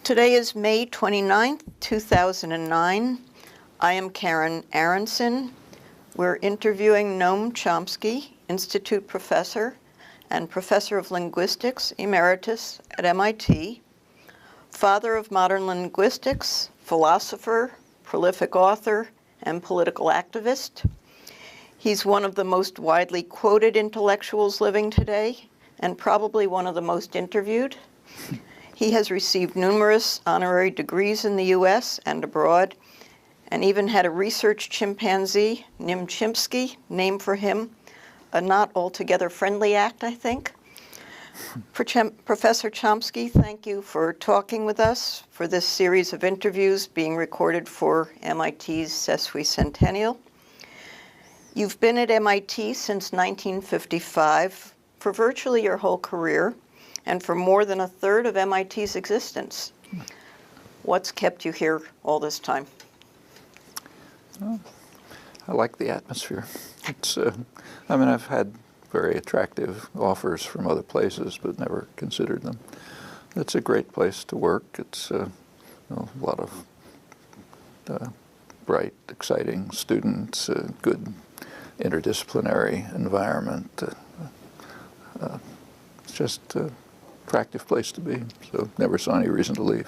Today is May 29th, 2009. I am Karen Aronson. We're interviewing Noam Chomsky, Institute Professor and Professor of Linguistics, Emeritus at MIT, father of modern linguistics, philosopher, prolific author, and political activist. He's one of the most widely quoted intellectuals living today, and probably one of the most interviewed. He has received numerous honorary degrees in the US and abroad, and even had a research chimpanzee, Noam Chomsky, named for him, a not altogether friendly act, I think. Professor Chomsky, thank you for talking with us for this series of interviews being recorded for MIT's sesquicentennial. You've been at MIT since 1955 for virtually your whole career, and for more than a third of MIT's existence. What's kept you here all this time? Well, I like the atmosphere. I've had very attractive offers from other places, but never considered them. It's a great place to work. It's a lot of bright, exciting students, a good interdisciplinary environment. It's just attractive place to be, so never saw any reason to leave.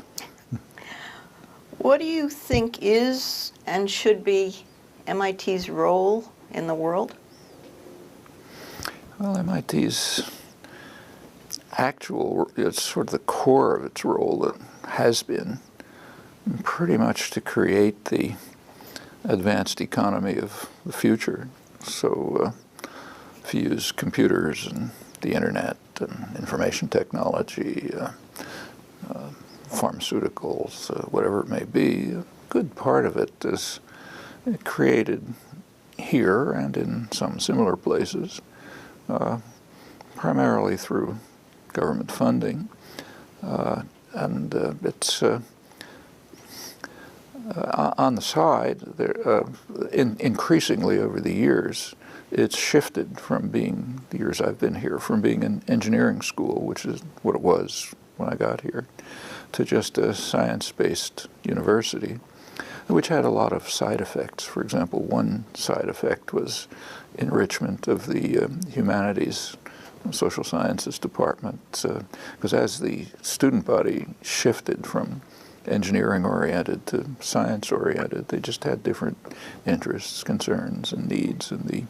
What do you think is and should be MIT's role in the world? Well, MIT's it's sort of the core of its role that has been pretty much to create the advanced economy of the future. So if you use computers and the internet and information technology, pharmaceuticals, whatever it may be, a good part of it is created here and in some similar places, primarily through government funding. And it's on the side, increasingly over the years, it's shifted from being, the years I've been here, from being an engineering school, which is what it was when I got here, to just a science-based university, which had a lot of side effects. For example, one side effect was enrichment of the humanities, social sciences department, because as the student body shifted from engineering-oriented to science-oriented, they just had different interests, concerns, and needs, and the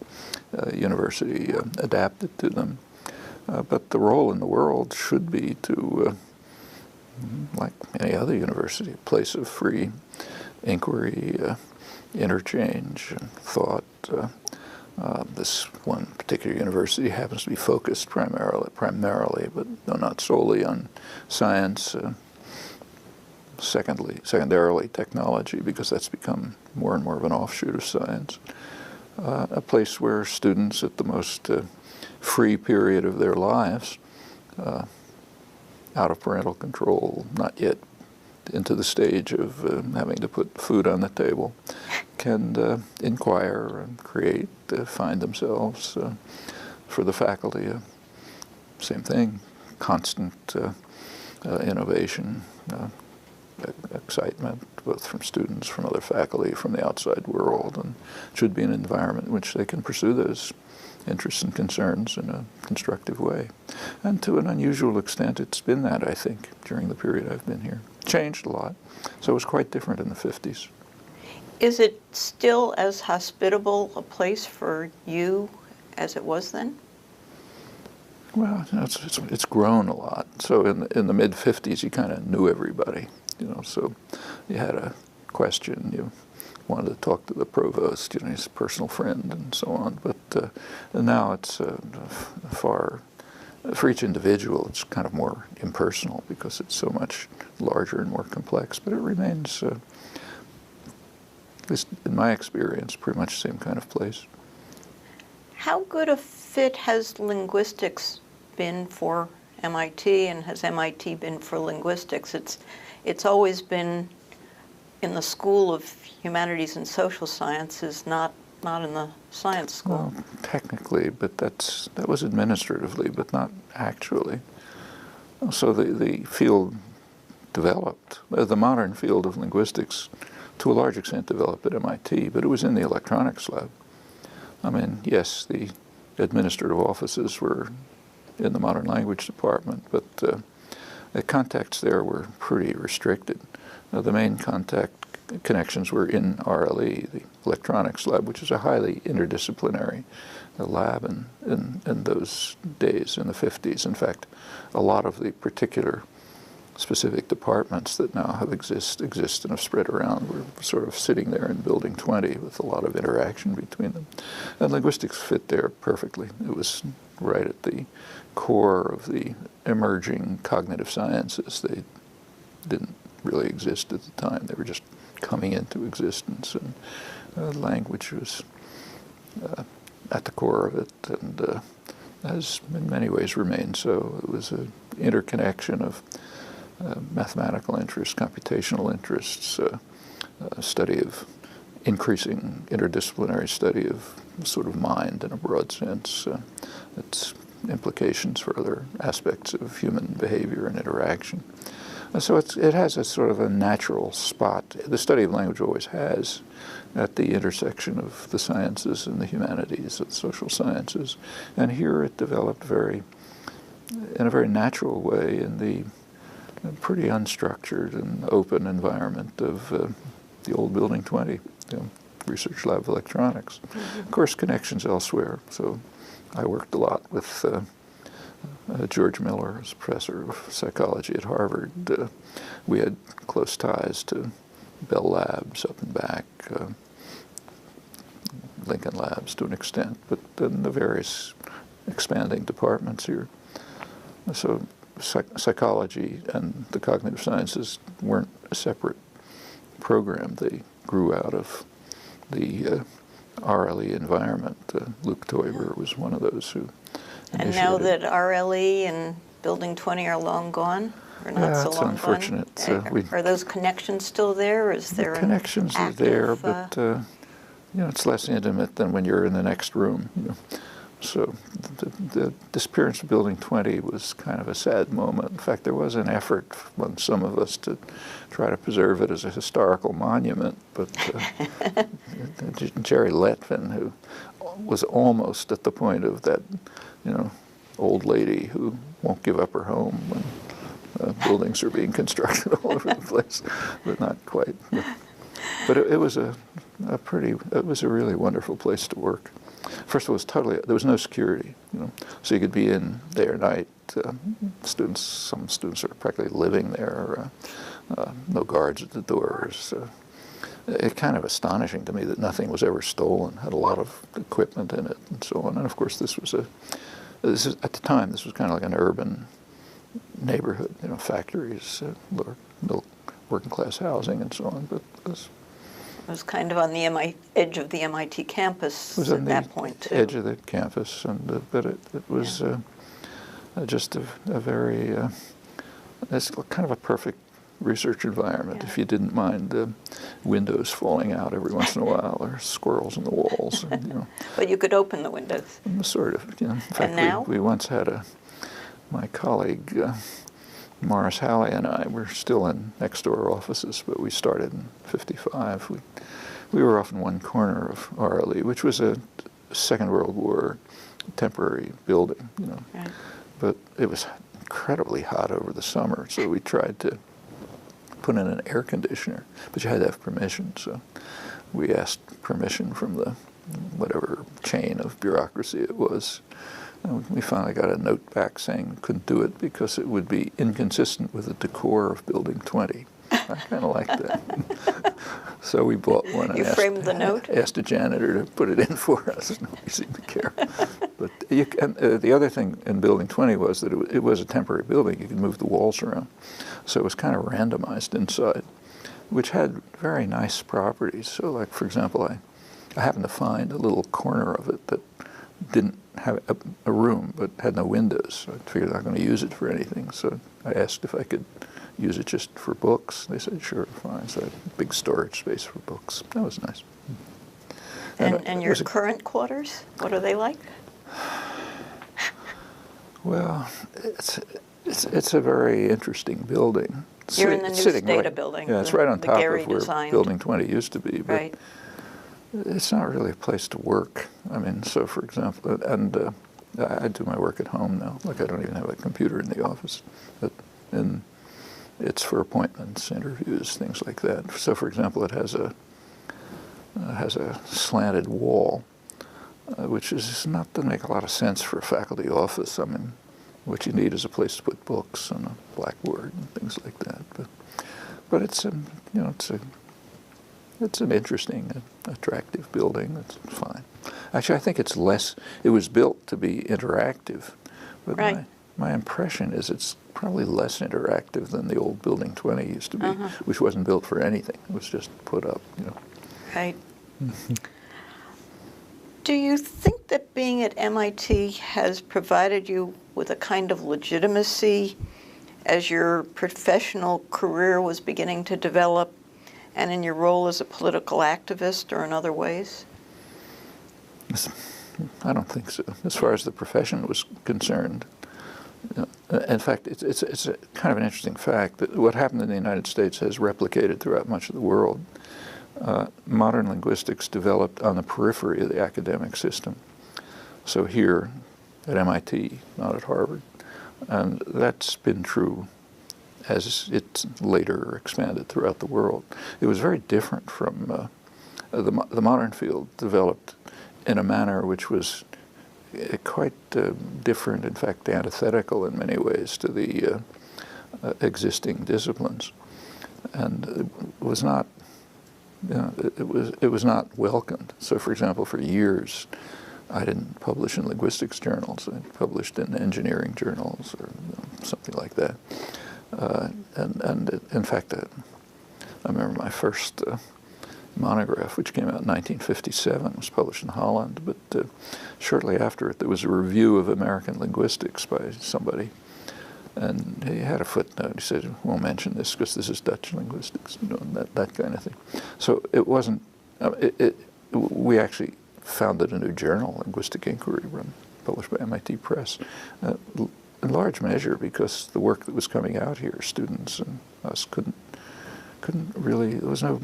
university adapted to them. But the role in the world should be to, like any other university, a place of free inquiry, interchange, and thought. This one particular university happens to be focused primarily, but no, not solely, on science. Secondarily technology, because that's become more and more of an offshoot of science. A place where students at the most free period of their lives, out of parental control, not yet into the stage of having to put food on the table, can inquire and create, find themselves. For the faculty, same thing, constant innovation, excitement, both from students, from other faculty, from the outside world, and it should be an environment in which they can pursue those interests and concerns in a constructive way. And to an unusual extent, it's been that, I think, during the period I've been here. Changed a lot, so it was quite different in the 50s. Is it still as hospitable a place for you as it was then? Well, it's grown a lot. So in the mid-50s, you kind of knew everybody. So you had a question, you wanted to talk to the provost, he's a personal friend, and so on. But now it's for each individual, it's kind of more impersonal because it's so much larger and more complex. But it remains, at least in my experience, pretty much the same kind of place. How good a fit has linguistics been for MIT, and has MIT been for linguistics? It's always been in the School of Humanities and Social Sciences, not in the science school. Well, technically, but that was administratively, but not actually. So the field developed. The modern field of linguistics, to a large extent, developed at MIT, but it was in the electronics lab. I mean, yes, the administrative offices were in the modern language department, but the contacts there were pretty restricted. The main connections were in RLE, the electronics lab, which is a highly interdisciplinary lab in those days, in the 50s. In fact, a lot of the particular specific departments that now exist and have spread around were sort of sitting there in Building 20 with a lot of interaction between them. And linguistics fit there perfectly. It was right at the core of the emerging cognitive sciences. They didn't really exist at the time. They were just coming into existence, and language was at the core of it, and has in many ways remained so. It was an interconnection of mathematical interests, computational interests, study of increasing interdisciplinary study of sort of mind in a broad sense, its implications for other aspects of human behavior and interaction. So it has a sort of a natural spot. The study of language always has at the intersection of the sciences and the humanities, the social sciences. And here it developed in a very natural way in the pretty unstructured and open environment of the old Building 20, Research Lab of Electronics. Mm-hmm. Of course, connections elsewhere. So I worked a lot with George Miller, as professor of psychology at Harvard. We had close ties to Bell Labs up and back, Lincoln Labs to an extent, but then the various expanding departments here. So psychology and the cognitive sciences weren't a separate program. They grew out of the RLE environment. Luke Teuber was one of those who And now that RLE and Building 20 are long gone, or not so long unfortunate. gone, are those connections still there? Or is there connections are there, but it's less intimate than when you're in the next room. So the disappearance of Building 20 was kind of a sad moment. In fact, there was an effort among some of us to try to preserve it as a historical monument, but Jerry Lettvin, who was almost at the point of that, old lady who won't give up her home when buildings are being constructed all over the place, but not quite. But it was a really wonderful place to work. First of all, there was no security, so you could be in day or night. Some students are practically living there, no guards at the doors. It's kind of astonishing to me that nothing was ever stolen, had a lot of equipment in it and so on. And of course, at the time, this was kind of like an urban neighborhood, factories, working class housing and so on. But it was kind of on the edge of the MIT campus at that point, too. Edge of the campus, but it was just a very, it's kind of a perfect research environment if you didn't mind windows falling out every once in a while or squirrels in the walls. But you could open the windows. Sort of. In fact, we once had my colleague, Morris Halley, and I were still in next-door offices, but we started in '55. We were off in one corner of RLE, which was a Second World War temporary building, Right. But it was incredibly hot over the summer, so we tried to put in an air conditioner, but you had to have permission, so we asked permission from the whatever chain of bureaucracy it was. And we finally got a note back saying we couldn't do it because it would be inconsistent with the decor of Building 20. I kind of liked that. So we bought one and asked a janitor to put it in for us. Nobody seemed to care. But the other thing in Building 20 was that it was a temporary building. You could move the walls around. So it was kind of randomized inside, which had very nice properties. So like, for example, I happened to find a little corner of it that didn't have a room but had no windows. So I figured I'm not going to use it for anything. So I asked if I could use it just for books. They said, sure, fine. So I had a big storage space for books. That was nice. And your current quarters, what are they like? Well, it's a very interesting building. You're in the new sitting Stata right, building. Yeah, it's right on the top Gary of where designed. Building 20 used to be. But Right. it's not really a place to work. I mean, so for example, and I do my work at home now. Like I don't even have a computer in the office, and it's for appointments, interviews, things like that. So for example, it has a slanted wall, which is not to make a lot of sense for a faculty office. I mean, what you need is a place to put books and a blackboard and things like that. But it's it's an interesting, attractive building. It's fine. Actually, I think it was built to be interactive, but Right. my impression is it's probably less interactive than the old Building 20 used to be, which wasn't built for anything. It was just put up, Right. Do you think that being at MIT has provided you with a kind of legitimacy as your professional career was beginning to develop and in your role as a political activist or in other ways? I don't think so. As far as the profession was concerned, in fact, it's a kind of an interesting fact that what happened in the United States has replicated throughout much of the world. Modern linguistics developed on the periphery of the academic system. So here at MIT, not at Harvard. And that's been true as it later expanded throughout the world. It was very different from the modern field developed in a manner which was quite different, in fact antithetical in many ways to the existing disciplines. And it was not it was not welcomed. So, for example, for years, I didn't publish in linguistics journals. I published in engineering journals or something like that. And in fact, I remember my first monograph, which came out in 1957, was published in Holland. But shortly after it, there was a review of American linguistics by somebody. And he had a footnote. He said, "Won't mention this because this is Dutch linguistics," that kind of thing. So it wasn't. We actually founded a new journal, Linguistic Inquiry, published by MIT Press, in large measure because the work that was coming out here, students and us couldn't really. There was no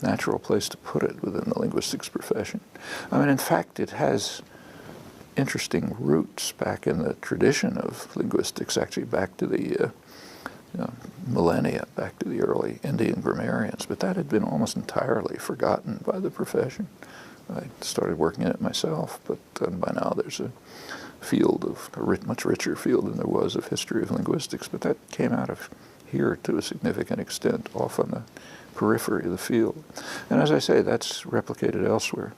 natural place to put it within the linguistics profession. I mean, in fact, it has interesting roots back in the tradition of linguistics, actually back to the millennia, back to the early Indian grammarians, but that had been almost entirely forgotten by the profession. I started working in it myself, but by now there's a field of a much richer field than there was of history of linguistics, but that came out of here to a significant extent, off on the periphery of the field. And as I say, that's replicated elsewhere.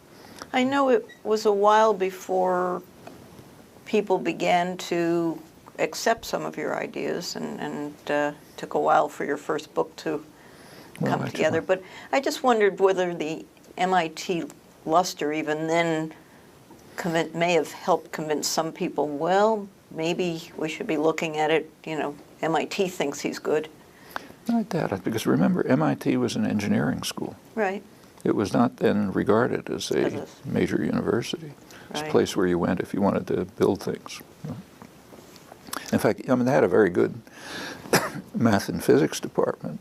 I know it was a while before people began to accept some of your ideas, and took a while for your first book to come together. But I just wondered whether the MIT luster even then may have helped convince some people, well, maybe we should be looking at it, MIT thinks he's good. I doubt it, because remember, MIT was an engineering school. Right. It was not then regarded as a major university. It's a place where you went if you wanted to build things. In fact, they had a very good math and physics department,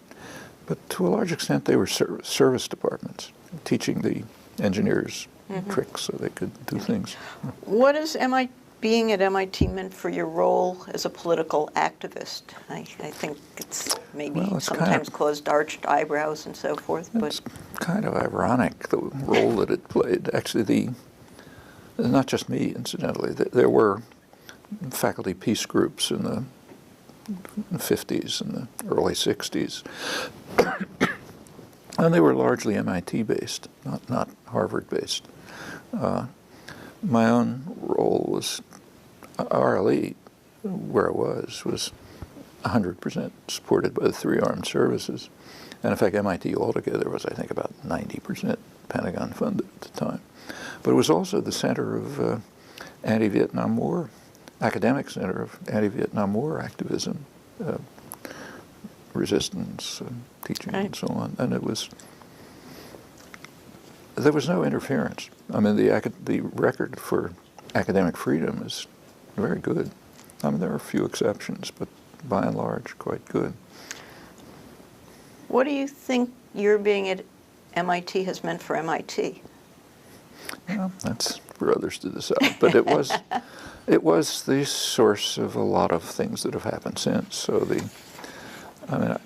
but to a large extent they were service departments, teaching the engineers tricks so they could do things. What does being at MIT meant for your role as a political activist? I think it's maybe sometimes caused arched eyebrows and so forth. It's kind of ironic, the role that it played. Actually, not just me, incidentally. There were faculty peace groups in the 50s and the early 60s. And they were largely MIT-based, not Harvard-based. My own role was RLE, where I was 100% supported by the three armed services. And in fact, MIT altogether was, I think, about 90% Pentagon funded at the time. But it was also the center of anti-Vietnam War, academic center of anti-Vietnam War activism, resistance, teaching, and so on. And there was no interference. I mean, the record for academic freedom is very good. I mean, there are a few exceptions, but by and large, quite good. What do you think your being at MIT has meant for MIT? Well, that's for others to decide. But it was the source of a lot of things that have happened since. So I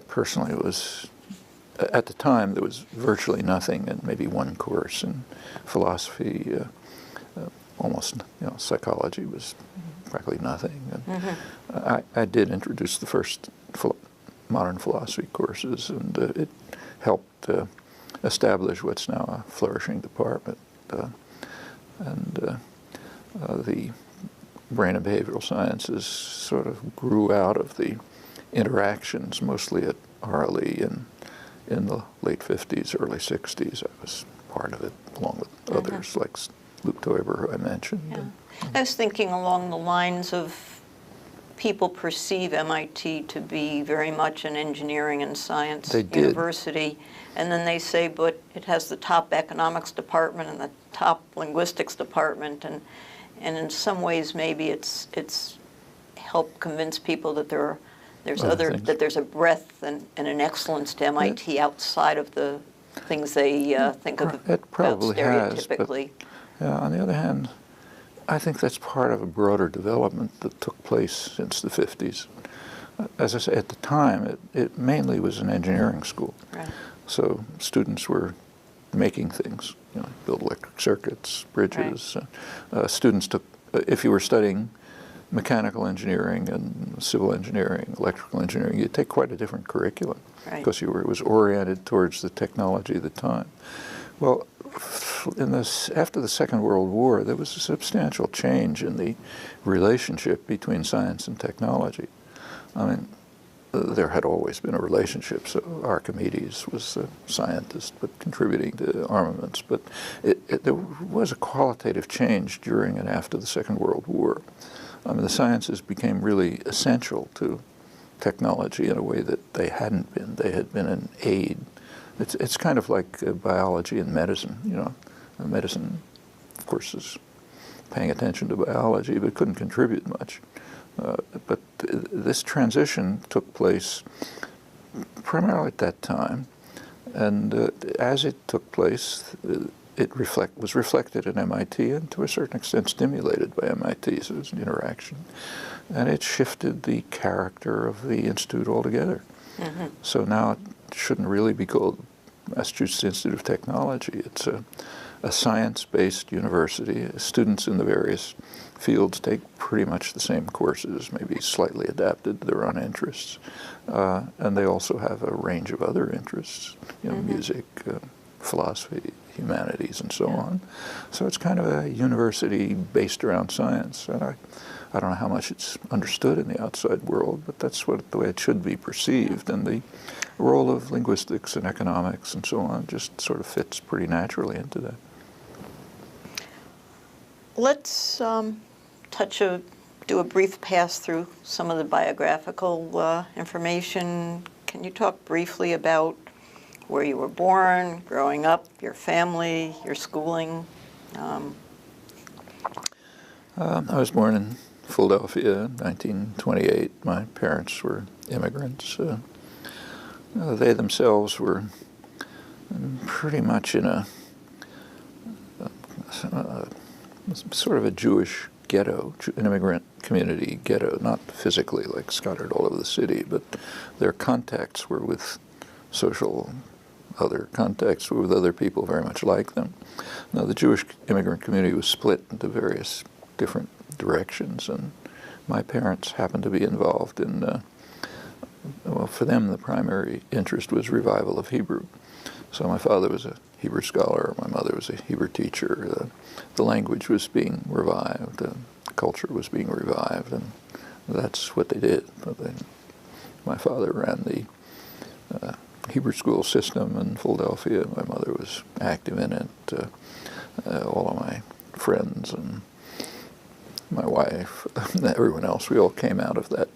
personally was, at the time, there was virtually nothing, and maybe one course in philosophy, almost, psychology was practically nothing. And I did introduce the first modern philosophy courses, and it helped establish what's now a flourishing department. The brain and behavioral sciences sort of grew out of the interactions, mostly at RLE in the late 50s, early 60s. I was part of it, along with others like Luke Teuber, who I mentioned. Yeah. I was thinking along the lines of people perceive MIT to be very much an engineering and science university, and then they say, but it has the top economics department and the top linguistics department, and in some ways maybe it's helped convince people that there's a breadth and an excellence to MIT outside of the things they think of about stereotypically. On the other hand, I think that's part of a broader development that took place since the 50s. As I say, at the time, it mainly was an engineering school. Right. So students were making things, build electric circuits, bridges. Right. Students took, if you were studying mechanical engineering and civil engineering, electrical engineering, you'd take quite a different curriculum. Right. Because it was oriented towards the technology of the time. Well, after the Second World War, there was a substantial change in the relationship between science and technology. I mean, there had always been a relationship. So Archimedes was a scientist, but contributing to armaments. But there was a qualitative change during and after the Second World War. I mean, the sciences became really essential to technology in a way that they hadn't been. They had been an aid. It's kind of like biology and medicine, Medicine, of course, is paying attention to biology, but couldn't contribute much. But this transition took place primarily at that time, and as it took place, it was reflected in MIT and to a certain extent stimulated by MIT, so it was an interaction. And it shifted the character of the institute altogether. Mm-hmm. So now it shouldn't really be called Massachusetts Institute of Technology. It's a science-based university. Students in the various fields take pretty much the same courses, maybe slightly adapted to their own interests. And they also have a range of other interests, music, philosophy, humanities, and so on. So it's kind of a university based around science. And I don't know how much it's understood in the outside world, but that's the way it should be perceived. And the role of linguistics and economics and so on just sort of fits pretty naturally into that. Let's do a brief pass through some of the biographical information. Can you talk briefly about where you were born, growing up, your family, your schooling? I was born in Philadelphia in 1928. My parents were immigrants. They themselves were pretty much in a sort of a Jewish ghetto, an immigrant community ghetto, not physically like scattered all over the city, but their contacts were with other contacts were with other people very much like them. Now, the Jewish immigrant community was split into various different directions, and my parents happened to be involved in, well, for them the primary interest was revival of Hebrew. So my father was a Hebrew scholar, my mother was a Hebrew teacher. The language was being revived, the culture was being revived, and that's what they did. My father ran the Hebrew school system in Philadelphia. My mother was active in it. All of my friends and my wife, everyone else, we all came out of that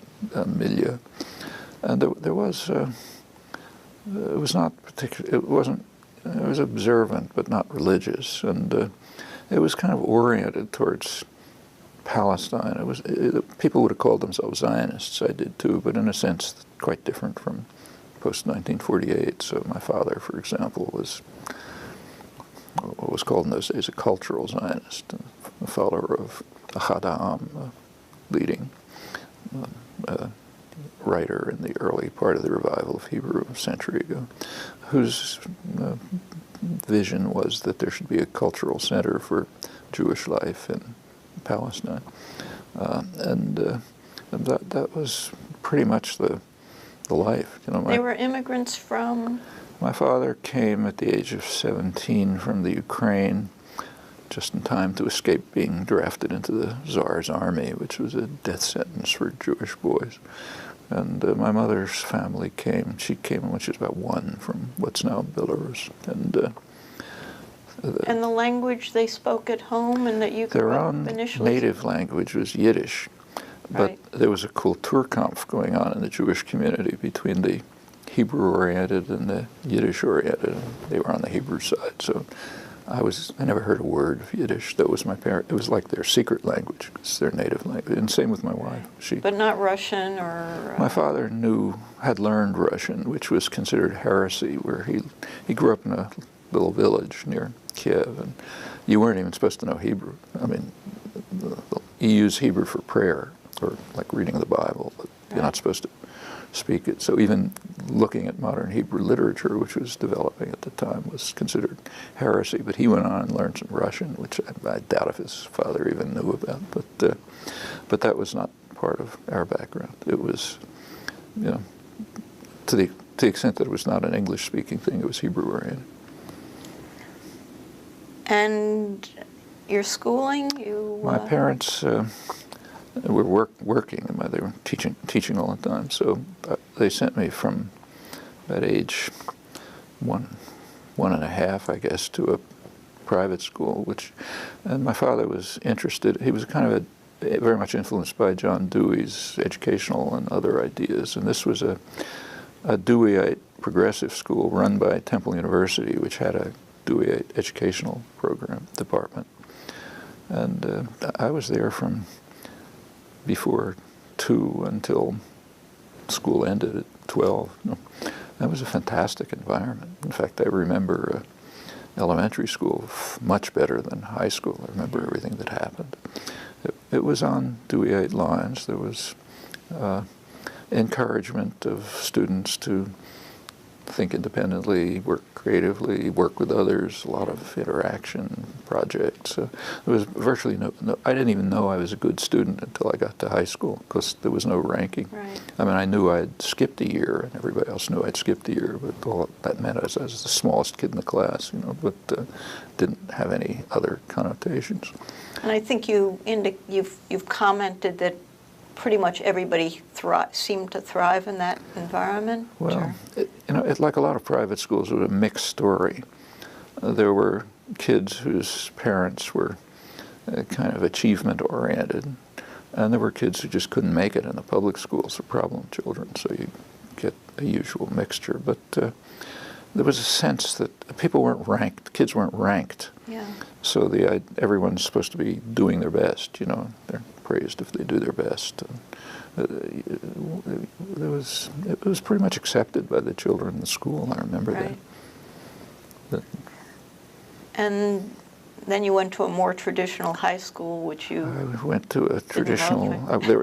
milieu. And there was, it was not particular, it wasn't, it was observant but not religious, and it was kind of oriented towards Palestine. It was, people would have called themselves Zionists, I did too, but in a sense quite different from post-1948. So my father, for example, was what was called in those days a cultural Zionist, a follower of Ahad, a leading writer in the early part of the revival of Hebrew a century ago, whose vision was that there should be a cultural center for Jewish life in Palestine. And that was pretty much the life. You know, they were immigrants from? My father came at the age of 17 from the Ukraine, just in time to escape being drafted into the Tsar's army, which was a death sentence for Jewish boys. And my mother's family came. She came when she was about 1 from what's now Belarus. And the language they spoke at home and that you grew up initially? Their own native language was Yiddish. But right. There was a Kulturkampf going on in the Jewish community between the Hebrew-oriented and the Yiddish-oriented. They were on the Hebrew side, so I never heard a word of Yiddish. That was my parent. It was like their secret language. It's their native language. And same with my wife. But not Russian or? My father had learned Russian, which was considered heresy, where he grew up in a little village near Kiev, and you weren't even supposed to know Hebrew. I mean, you use Hebrew for prayer, or like reading the Bible, but you're not supposed to speak it. So even looking at modern Hebrew literature, which was developing at the time, was considered heresy. But he went on and learned some Russian, which I doubt if his father even knew about. But that was not part of our background. It was, you know, to the extent that it was not an English-speaking thing, it was Hebrew-oriented. And your schooling, My parents were working. They were teaching all the time. So they sent me from that age, one and a half, I guess, to a private school. And my father was interested. He was kind of very much influenced by John Dewey's educational and other ideas. And this was a Deweyite progressive school run by Temple University, which had a Deweyite educational program department. And I was there from before 2 until school ended at 12. That was a fantastic environment. In fact, I remember elementary school much better than high school. I remember everything that happened. It was on Deweyite lines. There was encouragement of students to think independently, work creatively, work with others, a lot of interaction projects. There was virtually no, I didn't even know I was a good student until I got to high school, because there was no ranking. Right. I mean, I knew I'd skipped a year, and everybody else knew I'd skipped a year, but all that meant I was the smallest kid in the class, you know, but didn't have any other connotations. And I think you've commented that pretty much everybody seemed to thrive in that environment? Well, like a lot of private schools, it was a mixed story. There were kids whose parents were kind of achievement-oriented, and there were kids who just couldn't make it in the public schools, the problem children, so you get a usual mixture. But there was a sense that people weren't ranked, kids weren't ranked. Yeah. So everyone's supposed to be doing their best, you know. They're praised if they do their best. It was pretty much accepted by the children in the school. I remember that. And then you went to a more traditional high school, which you I went to a traditional.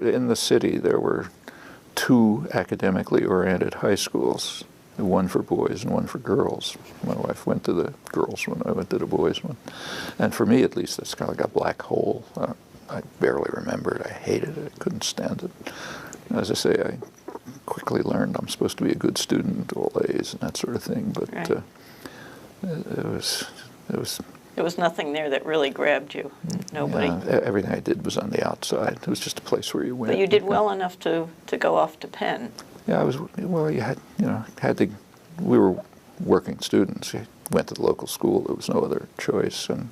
In the city, there were 2 academically oriented high schools. One for boys and one for girls. My wife went to the girls one, I went to the boys one. And for me, at least, that's kind of like a black hole. I barely remember it. I hated it. I couldn't stand it. As I say, I quickly learned I'm supposed to be a good student, all A's and that sort of thing. But right. There was nothing there that really grabbed you. Nobody. Yeah, everything I did was on the outside. It was just a place where you went. But you did well enough to go off to Penn. Yeah, I was. Well, you had to. We were working students. You went to the local school. There was no other choice. And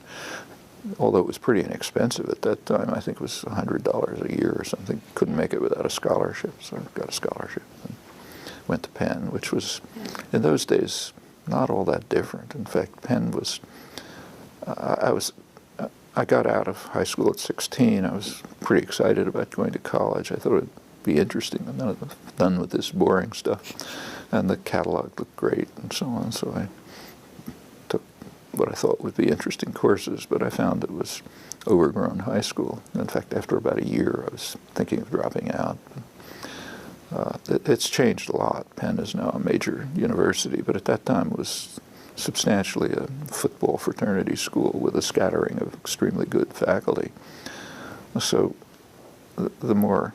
although it was pretty inexpensive at that time, I think it was $100 a year or something. Couldn't make it without a scholarship, so I got a scholarship and went to Penn, which was, in those days, not all that different. In fact, Penn was. I got out of high school at 16. I was pretty excited about going to college. I thought it'd be interesting. I'm not done with this boring stuff. And the catalog looked great and so on. So I took what I thought would be interesting courses, but I found it was overgrown high school. In fact, after about a year, I was thinking of dropping out. It's changed a lot. Penn is now a major university, but at that time it was substantially a football fraternity school with a scattering of extremely good faculty. So the more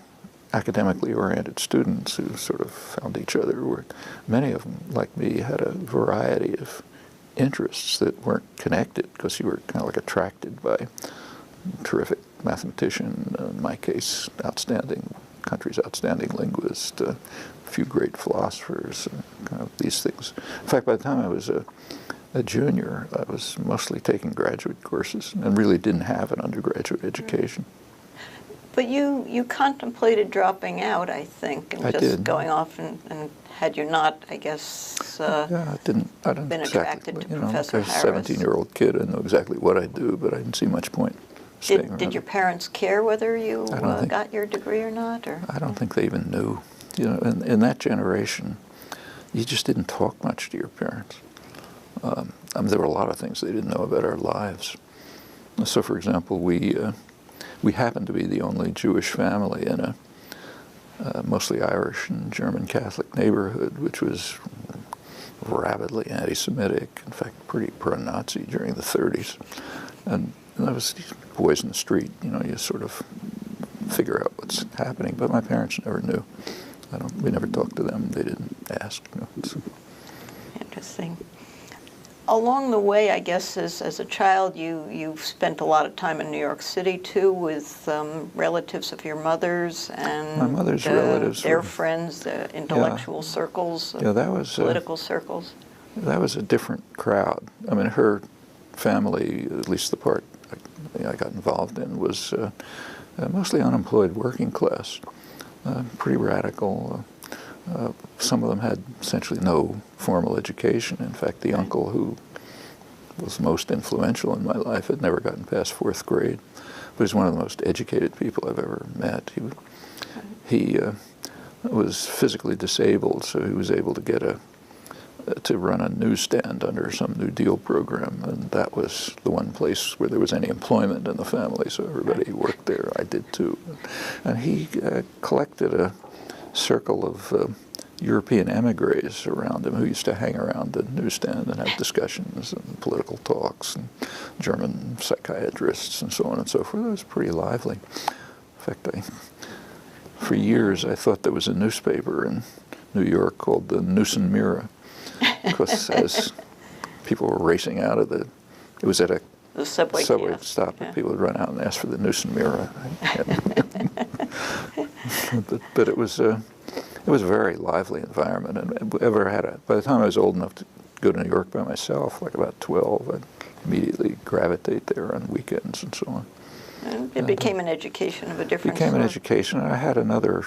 academically oriented students who sort of found each other were, many of them, like me, had a variety of interests that weren't connected because you were kind of like attracted by a terrific mathematician, in my case, country's outstanding linguist, a few great philosophers, kind of these things. In fact, by the time I was a junior, I was mostly taking graduate courses and really didn't have an undergraduate education. But you contemplated dropping out, I think, and I just did. Going off, and had you not, I guess, yeah, I didn't been attracted to Professor like a Harris. 17-year-old kid, I know exactly what I do, but I didn't see much point staying around. Did your parents care whether you got your degree or not? Or? I don't think they even knew. You know, in that generation, you just didn't talk much to your parents. There were a lot of things they didn't know about our lives. So, for example, we happened to be the only Jewish family in a mostly Irish and German Catholic neighborhood, which was rabidly anti-Semitic, in fact, pretty pro-Nazi during the 30s. And there was these boys in the street, you know, you sort of figure out what's happening. But my parents never knew. We never talked to them. They didn't ask. You know, Interesting. Along the way, I guess, as a child, you've spent a lot of time in New York City, too, with relatives of your mother's and my mother's relatives, their friends, the intellectual circles, that was political circles. That was a different crowd. I mean, her family, at least the part I got involved in, was mostly unemployed working class, pretty radical. Some of them had essentially no formal education. In fact, the uncle who was most influential in my life had never gotten past 4th grade, but he's one of the most educated people I've ever met. He was physically disabled, so he was able to get to run a newsstand under some New Deal program, and that was the one place where there was any employment in the family, so everybody worked there. I did too. And he collected a circle of European emigres around him who used to hang around the newsstand and have discussions and political talks, and German psychiatrists and so on and so forth. It was pretty lively. In fact, for years I thought there was a newspaper in New York called the News and Mirror, because as people were racing out of it was at a subway stop, and people would run out and ask for the News and Mirror. but it was a very lively environment, and by the time I was old enough to go to New York by myself, like about 12, I'd immediately gravitate there on weekends and so on. And it became an education of a different sort. It became an sort. education, and I had another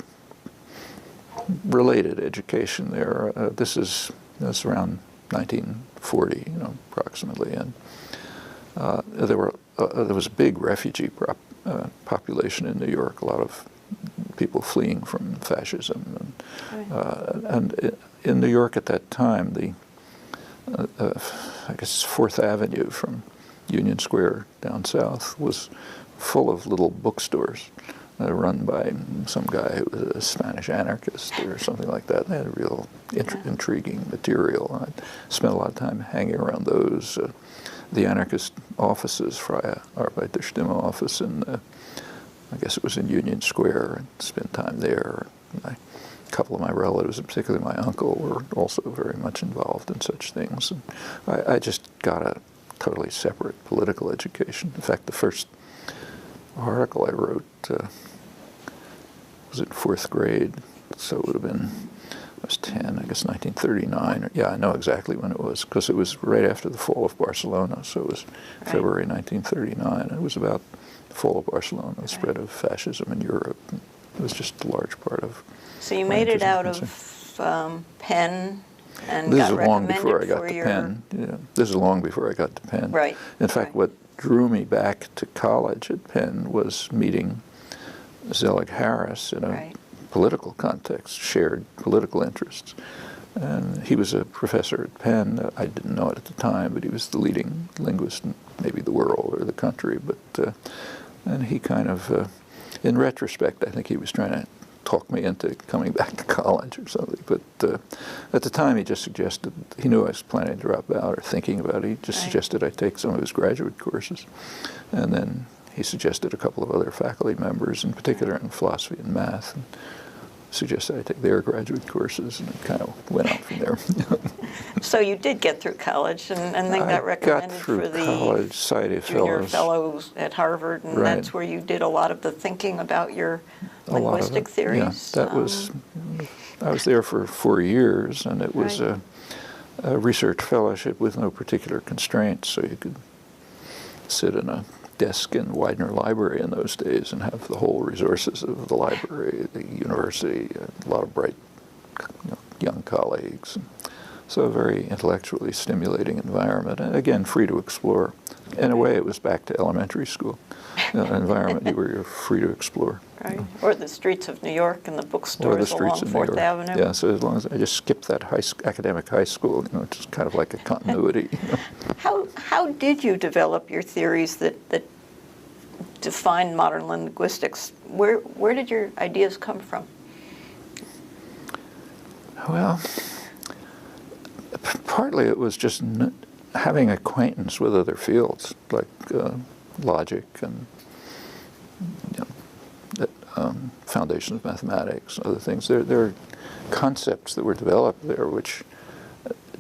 related education there. That's around 1940, approximately, and there was a big refugee population in New York. A lot of people fleeing from fascism, and in New York at that time, I guess 4th Avenue from Union Square down south was full of little bookstores run by some guy who was a Spanish anarchist or something like that. They had real intriguing material. I spent a lot of time hanging around those. The anarchist offices, Freie Arbeiterstimme office, I guess it was in Union Square, and spent time there. A couple of my relatives, and particularly my uncle, were also very much involved in such things. And I just got a totally separate political education. In fact, the first article I wrote was in 4th grade, so it would have been, I was 10, I guess 1939. Yeah, I know exactly when it was, because it was right after the fall of Barcelona, so it was February 1939. And it was about the fall of Barcelona, the spread of fascism in Europe. It was just a large part of. So you made it out of Penn and this got is long recommended before I got for to your... Penn. Yeah, this is long before I got to Penn. Right. In fact, what drew me back to college at Penn was meeting Zelig Harris in a political context, shared political interests. And he was a professor at Penn. I didn't know it at the time, but he was the leading linguist in maybe the world or the country. But and he kind of, in retrospect, I think he was trying to talk me into coming back to college or something. But at the time, he just suggested, he knew I was planning to drop out or thinking about it. He just suggested I take some of his graduate courses. And then he suggested a couple of other faculty members, in particular in philosophy and math, and suggested I take their graduate courses, and it kind of went on from there. So you did get through college, and then got recommended for the college, Society of junior Fellows. fellows at Harvard, and that's where you did a lot of the thinking about your linguistic theories. Yeah, that was, I was there for 4 years, and it was a research fellowship with no particular constraints, so you could sit in a desk in Widener Library in those days and have the whole resources of the library, the university, a lot of bright young colleagues. So a very intellectually stimulating environment, and again, free to explore. In a way, it was back to elementary school, an environment where you're free to explore. Right, or the streets of New York and the bookstores along Fourth Avenue. Yeah, so as long as I just skipped that academic high school, which is kind of like a continuity. How did you develop your theories that define modern linguistics? Where did your ideas come from? Well, partly it was just having acquaintance with other fields like logic and foundations of mathematics, other things. There are concepts that were developed there which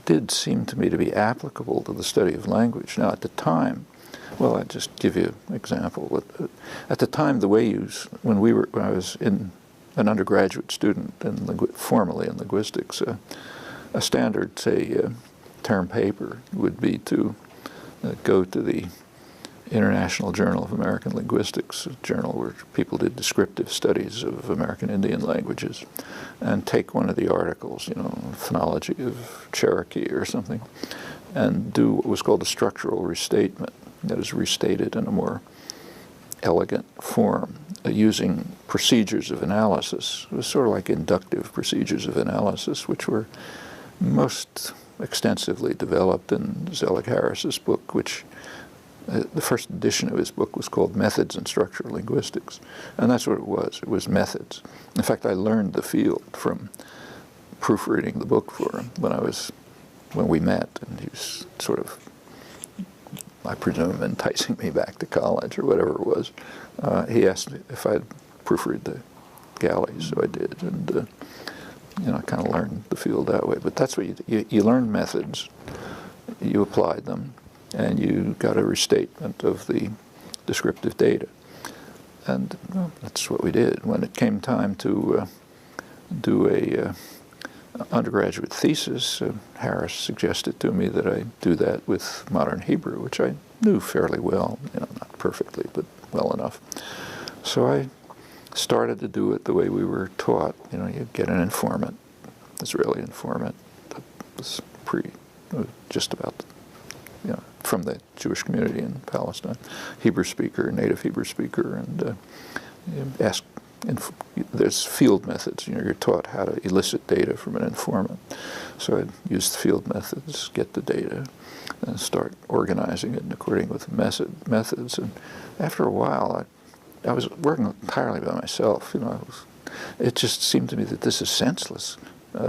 did seem to me to be applicable to the study of language. Now, at the time, well, I'll just give you an example. At the time, the way when I was an undergraduate student formally in linguistics, a standard, say, term paper would be to go to the International Journal of American Linguistics, a journal where people did descriptive studies of American Indian languages, and take one of the articles, phonology of Cherokee or something, and do what was called a structural restatement. That is, restated in a more elegant form, using procedures of analysis. It was sort of like inductive procedures of analysis, which were most extensively developed in Zelig-Harris's book, which the first edition of his book was called Methods in Structural Linguistics, and that's what it was. It was methods. In fact, I learned the field from proofreading the book for him when we met, and he was sort of, I presume, enticing me back to college or whatever it was. He asked me if I'd proofread the galleys, so I did, and I kind of learned the field that way. But that's what you learned methods, you applied them, and you got a restatement of the descriptive data. And that's what we did. When it came time to do a undergraduate thesis, Harris suggested to me that I do that with modern Hebrew, which I knew fairly well, not perfectly, but well enough. So I started to do it the way we were taught. You get an informant, Israeli informant, that was just about, from the Jewish community in Palestine, Hebrew speaker, native Hebrew speaker, and ask. There's field methods. You're taught how to elicit data from an informant. So I'd use the field methods, get the data, and start organizing it according with the methods. And after a while, I was working entirely by myself. It just seemed to me that this is senseless.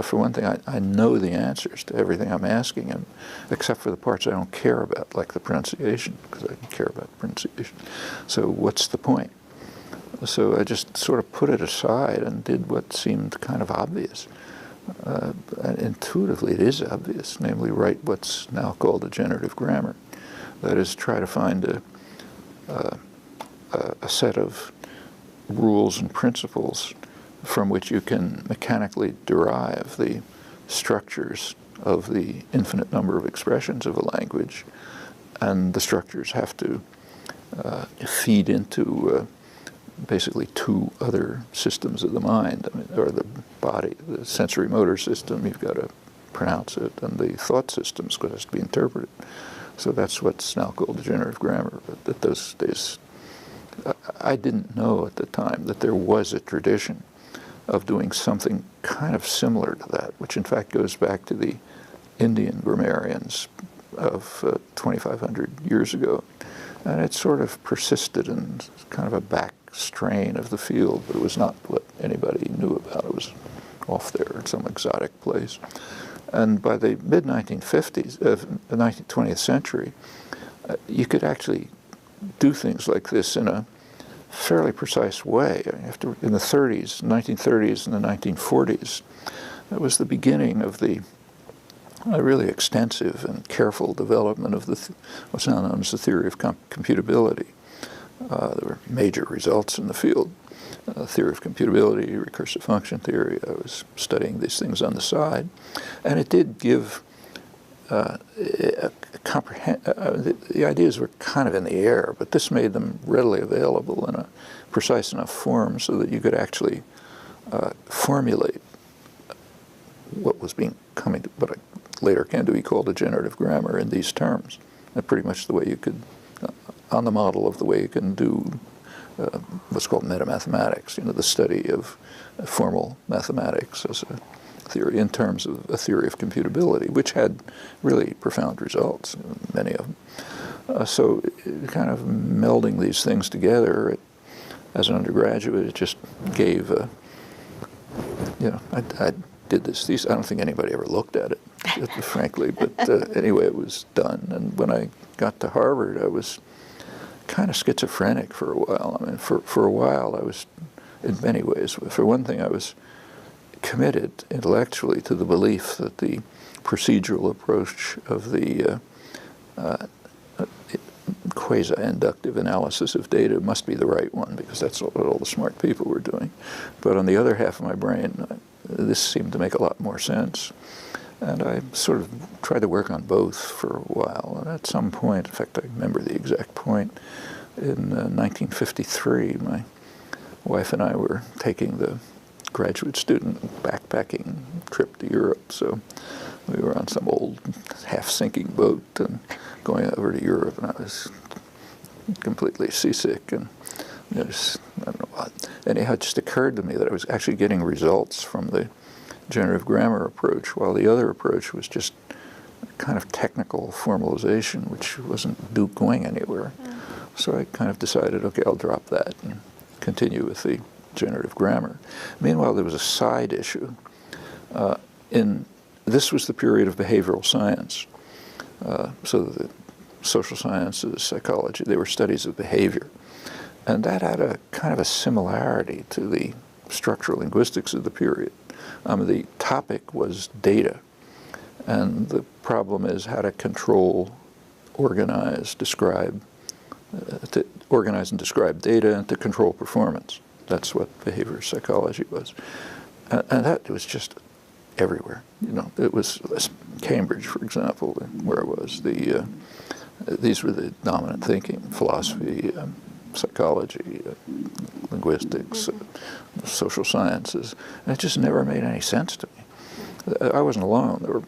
For one thing, I know the answers to everything I'm asking him, except for the parts I don't care about, like the pronunciation, because I don't care about pronunciation. So what's the point? So I just sort of put it aside and did what seemed kind of obvious. And intuitively, it is obvious, namely write what's now called a generative grammar. That is, try to find a set of rules and principles from which you can mechanically derive the structures of the infinite number of expressions of a language, and the structures have to feed into basically two other systems of the mind, or the body, the sensory motor system. You've got to pronounce it, and the thought system's got to be interpreted. So that's what's now called the generative grammar. But at those days, I didn't know at the time that there was a tradition of doing something kind of similar to that, which in fact goes back to the Indian grammarians of 2,500 years ago. And it sort of persisted in kind of a back strain of the field, but it was not what anybody knew about. It was off there in some exotic place. And by the mid-1950s, the 20th century, you could actually do things like this in a fairly precise way. In the 30s, 1930s and the 1940s, that was the beginning of the really extensive and careful development of what's now known as the theory of computability. There were major results in the field. Theory of computability, recursive function theory. I was studying these things on the side. And it did give the ideas were kind of in the air, but this made them readily available in a precise enough form so that you could actually formulate what was what later came to be called a generative grammar in these terms. And pretty much the way you could, on the model of the way you can do what's called metamathematics, the study of formal mathematics as a theory in terms of a theory of computability, which had really profound results, many of them. So kind of melding these things together as an undergraduate, it just gave, I did this. I don't think anybody ever looked at it, frankly, but anyway, it was done. And when I got to Harvard, I was kind of schizophrenic for a while. I mean, for a while, I was, in many ways, for one thing, I was committed intellectually to the belief that the procedural approach of the quasi-inductive analysis of data must be the right one, because that's what all the smart people were doing. But on the other half of my brain, this seemed to make a lot more sense. And I sort of tried to work on both for a while. And at some point, in fact, I remember the exact point, in 1953, my wife and I were taking the graduate student backpacking trip to Europe. So we were on some old half-sinking boat and going over to Europe, and I was completely seasick. And I don't know what. Anyhow, it just occurred to me that I was actually getting results from the generative grammar approach, while the other approach was just kind of technical formalization, which wasn't going anywhere. So I kind of decided, okay, I'll drop that and continue with the generative grammar. Meanwhile, there was a side issue. This was the period of behavioral science. So the social sciences, psychology, they were studies of behavior. And that had a kind of a similarity to the structural linguistics of the period. The topic was data, and the problem is how to control, organize, to organize and describe data, and to control performance. That's what behavior psychology was, and that was just everywhere. It was Cambridge, for example, where I was. These were the dominant thinking: philosophy, psychology, linguistics, social sciences, and it just never made any sense to me. I wasn't alone. There were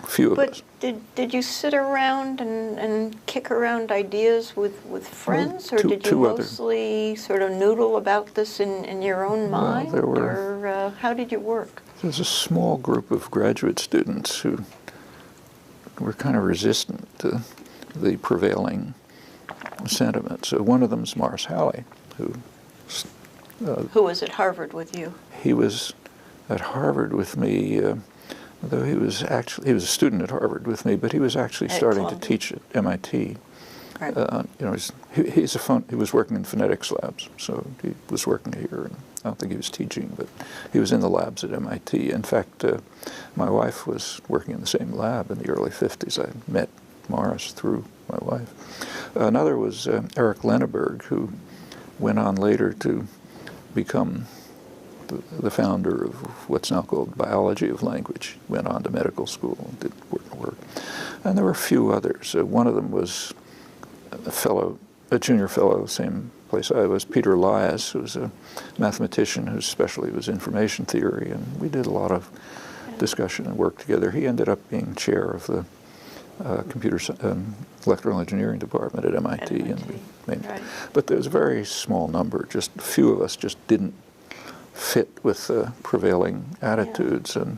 a few of us. But did you sit around and kick around ideas with friends, or did you mostly sort of noodle about this in your own mind, or how did you work? There was a small group of graduate students who were kind of resistant to the prevailing sentiment. So one of them is Morris Halley, who was at Harvard with you. He was at Harvard with me, though he was a student at Harvard with me, but he was actually starting to teach at MIT. Right. He was working in phonetics labs, so he was working here. And I don't think he was teaching, but he was in the labs at MIT. In fact, my wife was working in the same lab in the early 50s. I met Morris through my wife. Another was Eric Lenneberg, who went on later to become the founder of what's now called biology of language. Went on to medical school and did work. And there were a few others. One of them was a junior fellow, same place I was, Peter Elias, who was a mathematician whose specialty was information theory, and we did a lot of discussion and work together. He ended up being chair of the electrical engineering department at MIT. But there was a very small number. Just a few of us just didn't fit with prevailing attitudes. And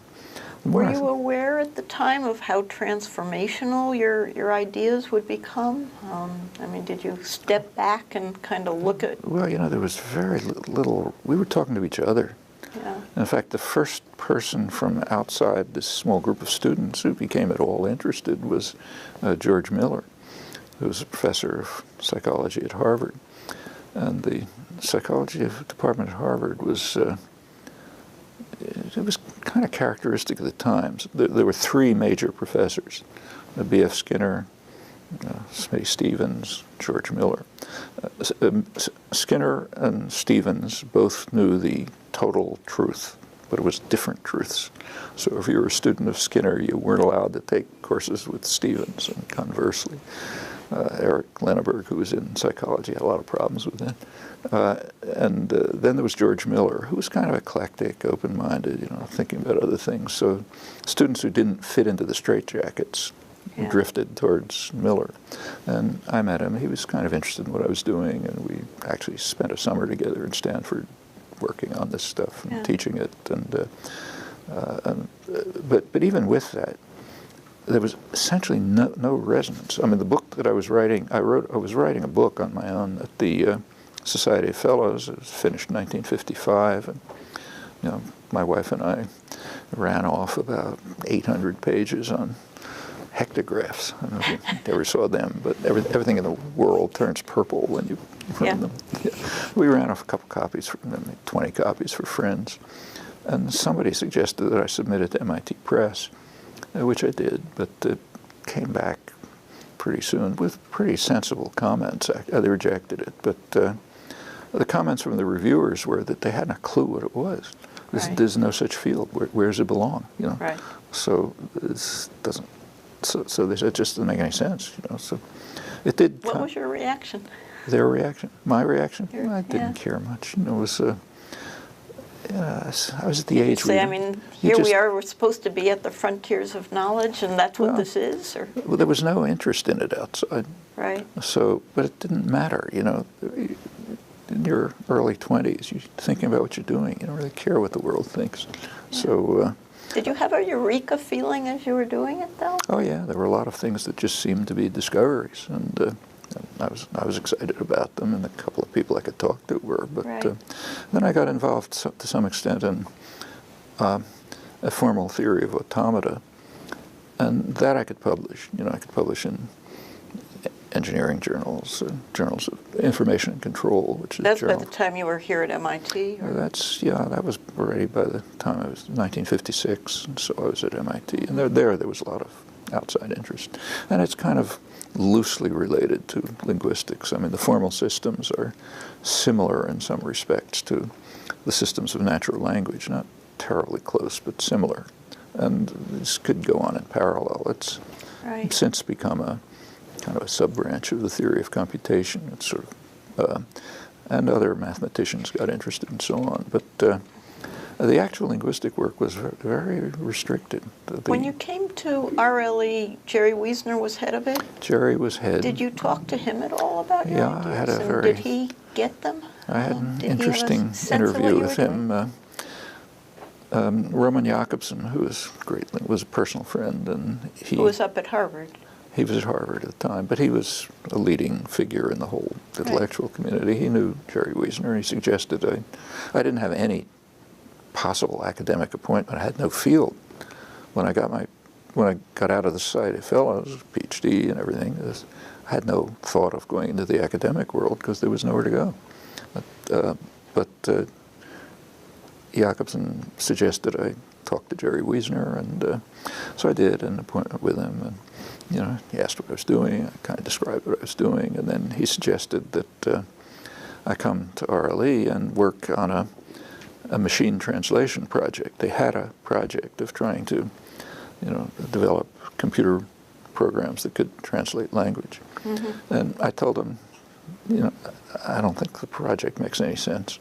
were you aware at the time of how transformational your ideas would become? I mean, did you step back and kind of look at? Well, you know, there was very little. We were talking to each other. Yeah. In fact, the first person from outside this small group of students who became at all interested was George Miller, who was a professor of psychology at Harvard. And the psychology department at Harvard was, it was kind of characteristic of the times. There were three major professors, B.F. Skinner, Smitty Stevens, George Miller. Skinner and Stevens both knew the total truth, but it was different truths. So if you were a student of Skinner, you weren't allowed to take courses with Stevens, and conversely. Eric Lenneberg, who was in psychology, had a lot of problems with that. And then there was George Miller, who was kind of eclectic, open-minded, you know, thinking about other things. So students who didn't fit into the straitjackets drifted towards Miller. And I met him. He was kind of interested in what I was doing, and we actually spent a summer together in Stanford working on this stuff and teaching it. But even with that, there was essentially no resonance. I mean, the book that I was writing, I was writing a book on my own at the Society of Fellows. It was finished in 1955, and you know, my wife and I ran off about 800 pages on hectographs. I don't know if you ever saw them, but everything in the world turns purple when you run them. Yeah. We ran off a couple copies, 20 copies for friends, and somebody suggested that I submit it to MIT Press, which I did, but it came back pretty soon with pretty sensible comments. They rejected it, but the comments from the reviewers were that they hadn't a clue what it was. There's no such field. Where does it belong? You know. Right. So this doesn't. So they said it just doesn't make any sense. You know. So it did. What was your reaction? Their reaction. My reaction. Well, I didn't care much. You know, it was. I was at the age where I mean, here we are, we're supposed to be at the frontiers of knowledge, and that's what this is? Or? Well, there was no interest in it outside. Right. So, but it didn't matter, you know. In your early 20s, you're thinking about what you're doing. You don't really care what the world thinks. Yeah. So. Did you have a eureka feeling as you were doing it, though? Oh, yeah. There were a lot of things that just seemed to be discoveries, and I was excited about them, and a couple of people I could talk to were. But then I got involved to some extent in a formal theory of automata, and that I could publish. You know, I could publish in engineering journals, journals of information and control, which is that's by the time you were here at MIT? Or? That was already by the time I was 1956, and so I was at MIT, and there was a lot of outside interest, and it's kind of loosely related to linguistics. I mean, the formal systems are similar in some respects to the systems of natural language, not terribly close, but similar. And this could go on in parallel. It's since become a kind of a sub-branch of the theory of computation. It's sort of, and other mathematicians got interested and so on. But the actual linguistic work was very restricted. When you came to RLE, Jerry Wiesner was head of it? Jerry was head. Did you talk to him at all about your ideas? I had a very... Did he get them? I had an interesting interview with him. Roman Jakobson, who was great, was a personal friend, and he... Who was up at Harvard? He was at Harvard at the time, but he was a leading figure in the whole intellectual community. He knew Jerry Wiesner. He suggested I didn't have any possible academic appointment. I had no field. When I got out of the Society of Fellows, PhD and everything, I had no thought of going into the academic world because there was nowhere to go. But Jakobson suggested I talk to Jerry Wiesner, and so I did an appointment with him. And you know, he asked what I was doing. I kind of described what I was doing, and then he suggested that I come to RLE and work on a machine translation project. They had a project of trying to, you know, develop computer programs that could translate language. Mm-hmm. And I told him, you know, I don't think the project makes any sense.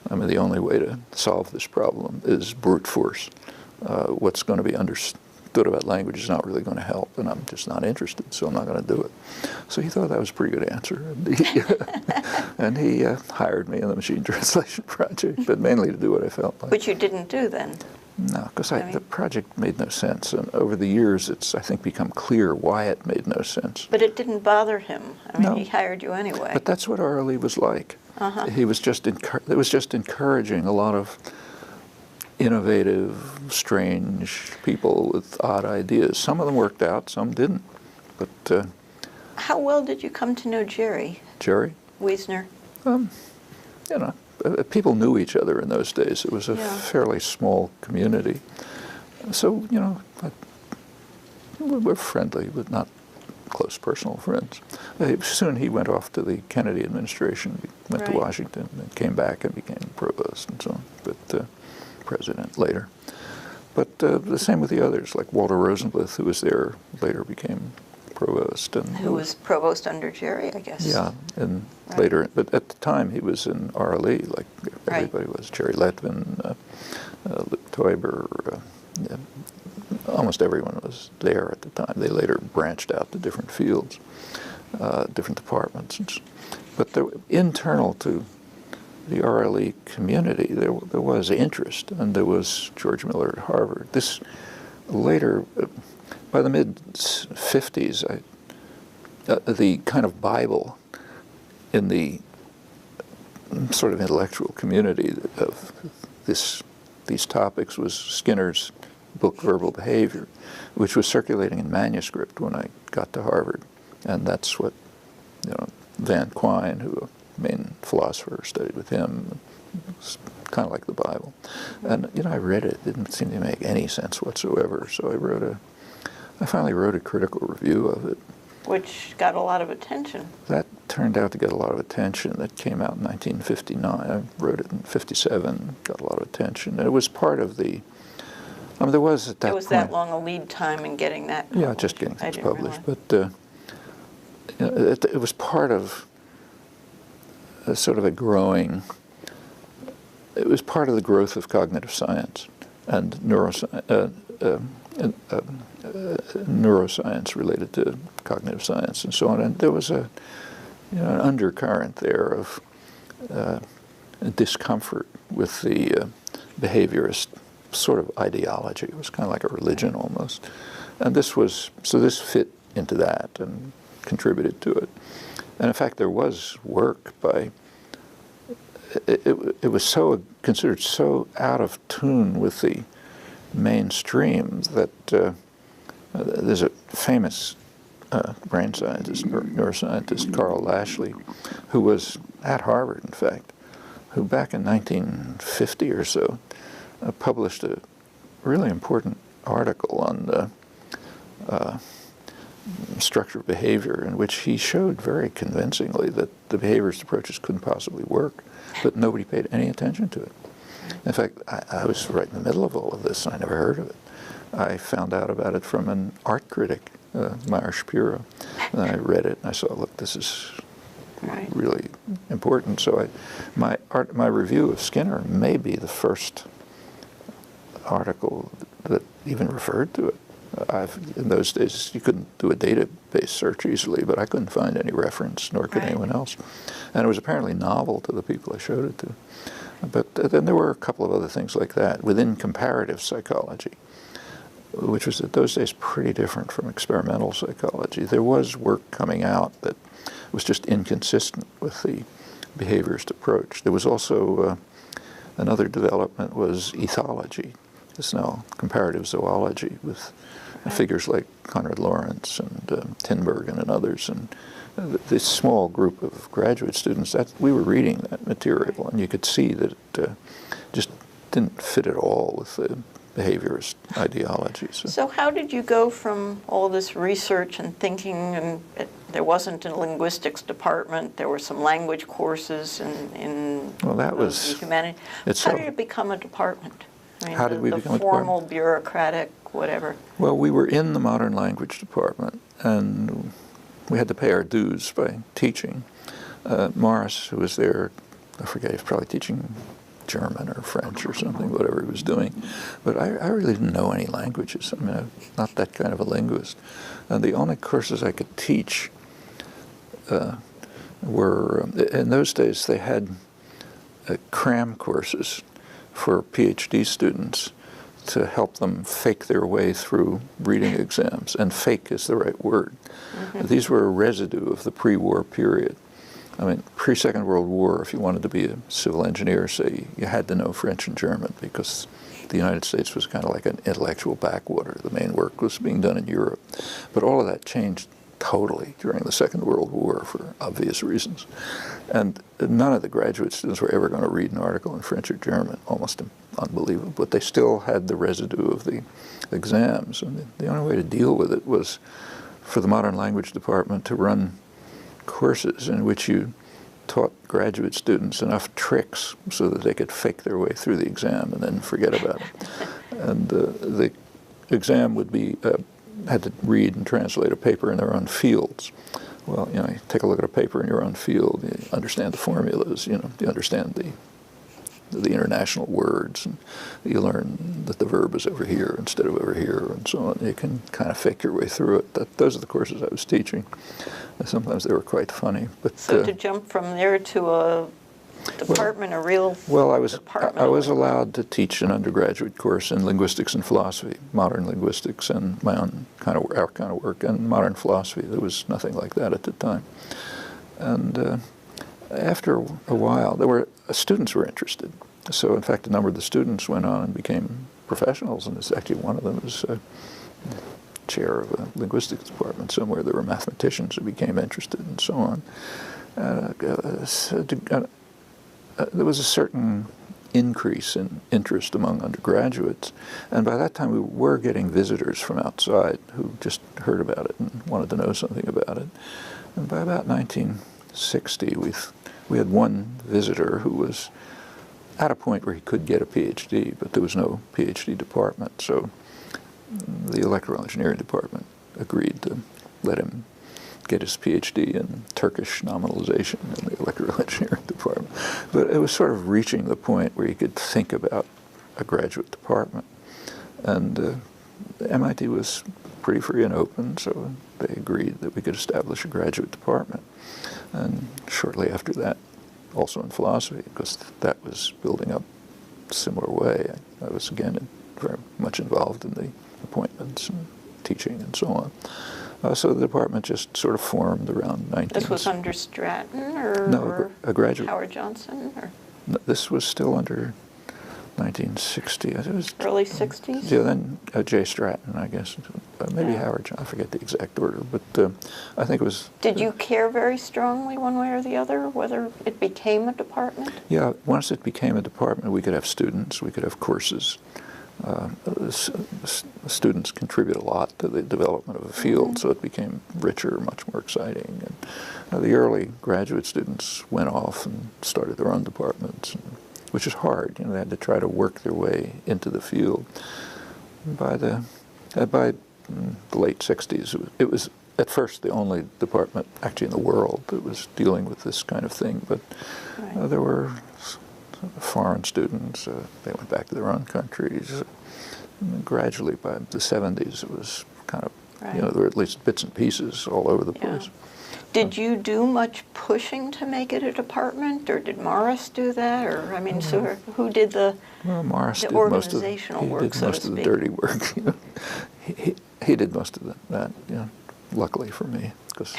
I mean, the only way to solve this problem is brute force. What's going to be thought about language is not really going to help, and I'm just not interested, so I'm not going to do it. So he thought that was a pretty good answer, and he hired me in the machine translation project, but mainly to do what I felt like. Which you didn't do then? No, because the project made no sense, and over the years it's, I think, become clear why it made no sense. But it didn't bother him. I mean, No. he hired you anyway. But that's what RLE was like. He was just it was just encouraging a lot of innovative, strange people with odd ideas. Some of them worked out, some didn't. But how well did you come to know Jerry Jerry, Wiesner? you know, people knew each other in those days. It was a fairly small community, so you know, we're friendly, but not close personal friends. Soon he went off to the Kennedy administration, went to Washington, and came back and became provost and so on, but president later. But the same with the others, like Walter Rosenblith, who was there, later became provost. And who was provost under Jerry, I guess. Yeah, and later, but at the time he was in RLE, like everybody was. Jerry Letvin, Luke Teuber, almost everyone was there at the time. They later branched out to different fields, different departments. But internal to the RLE community, there was interest, and there was George Miller at Harvard. This later, by the mid-50s, the kind of Bible in the sort of intellectual community of these topics was Skinner's book Verbal Behavior, which was circulating in manuscript when I got to Harvard. And that's what, you know, Van Quine, who a main philosopher, studied with him. It was kind of like the Bible. And, you know, I read it. It didn't seem to make any sense whatsoever. So I finally wrote a critical review of it. Which got a lot of attention. That turned out to get a lot of attention. That came out in 1959. I wrote it in 57, got a lot of attention. And it was part of the, I mean, there was at that point. It was that long a lead time in getting that published. Yeah, just getting things published. But you know, it was part of a sort of a growing, it was part of the growth of cognitive science and neuroscience related to cognitive science and so on. And there was an undercurrent there of discomfort with the behaviorist sort of ideology. It was kind of like a religion almost. And this fit into that and contributed to it. And in fact, there was work by, it was considered so out of tune with the mainstream that there's a famous brain scientist, neuroscientist, Carl Lashley, who was at Harvard, in fact, who back in 1950 or so published a really important article on structure of behavior, in which he showed very convincingly that the behaviorist approaches couldn't possibly work, but nobody paid any attention to it. In fact, I was right in the middle of all of this. I never heard of it. I found out about it from an art critic, Meyer Shapiro. And I read it, and I saw, look, this is really important. So my review of Skinner may be the first article that even referred to it. In those days, you couldn't do a database search easily, but I couldn't find any reference, nor could anyone else. And it was apparently novel to the people I showed it to. But then there were a couple of other things like that within comparative psychology, which was at those days pretty different from experimental psychology. There was work coming out that was just inconsistent with the behaviorist approach. There was also another development was ethology. It's now comparative zoology with figures like Konrad Lorenz and Tinbergen and others. And this small group of graduate students, we were reading that material, and you could see that it just didn't fit at all with the behaviorist ideology. So how did you go from all this research and thinking, and there wasn't a linguistics department, there were some language courses in well, that was humanities. How did it become a department? I mean, how did we become a department? The formal, bureaucratic, whatever. Well, we were in the modern language department, and we had to pay our dues by teaching. Morris, who was there, I forget, he was probably teaching German or French or something, whatever he was doing. But I really didn't know any languages. I mean, I'm not that kind of a linguist. And the only courses I could teach were, in those days, they had cram courses for PhD students to help them fake their way through reading exams. And fake is the right word. Mm-hmm. These were a residue of the pre-war period. I mean, pre-Second World War, if you wanted to be a civil engineer, say, you had to know French and German because the United States was kind of like an intellectual backwater. The main work was being done in Europe. But all of that changed totally during the Second World War for obvious reasons. And none of the graduate students were ever going to read an article in French or German, almost unbelievable. But they still had the residue of the exams. And the only way to deal with it was for the modern language department to run courses in which you taught graduate students enough tricks so that they could fake their way through the exam and then forget about it. And the exam would be, had to read and translate a paper in their own fields. Well, you know, you take a look at a paper in your own field, you understand the formulas, you know, you understand the international words, and you learn that the verb is over here instead of over here, and so on. You can kind of fake your way through it. Those are the courses I was teaching. Sometimes they were quite funny. But so to jump from there to a department, a real department. I was allowed to teach an undergraduate course in linguistics and philosophy, modern linguistics, and my own our kind of work, and modern philosophy. There was nothing like that at the time. And after a while, students were interested. So, in fact, a number of the students went on and became professionals, and actually one of them was chair of a linguistics department somewhere. There were mathematicians who became interested, and so on. There was a certain increase in interest among undergraduates, and by that time we were getting visitors from outside who just heard about it and wanted to know something about it. And by about 1960, we had one visitor who was at a point where he could get a PhD, but there was no PhD department, so the electrical engineering department agreed to let him get his PhD in Turkish nominalization in the electrical engineering department. But it was sort of reaching the point where you could think about a graduate department. And MIT was pretty free and open, so they agreed that we could establish a graduate department. And shortly after that, also in philosophy, because that was building up a similar way. I was, again, very much involved in the appointments and teaching and so on. So the department just sort of formed around 19... This was under Stratton or, no, a graduate. Howard Johnson? Or? No, this was still under 1960. It was early 60s? Yeah, then J. Stratton, I guess. Maybe Howard Johnson. I forget the exact order, but I think it was... Did you care very strongly one way or the other, whether it became a department? Yeah, once it became a department, we could have students, we could have courses. Students contribute a lot to the development of a field, so it became richer, much more exciting. And the early graduate students went off and started their own departments, which is hard. You know, they had to try to work their way into the field. By the late 60s, it was at first the only department actually in the world that was dealing with this kind of thing, but there were foreign students, they went back to their own countries. And gradually, by the 70s, it was kind of, you know, there were at least bits and pieces all over the place. Did you do much pushing to make it a department, or did Morris do that? Or, I mean, so who did the organizational work, so to speak? He did most of the dirty work. You know. He did most of that, you know, luckily for me. Because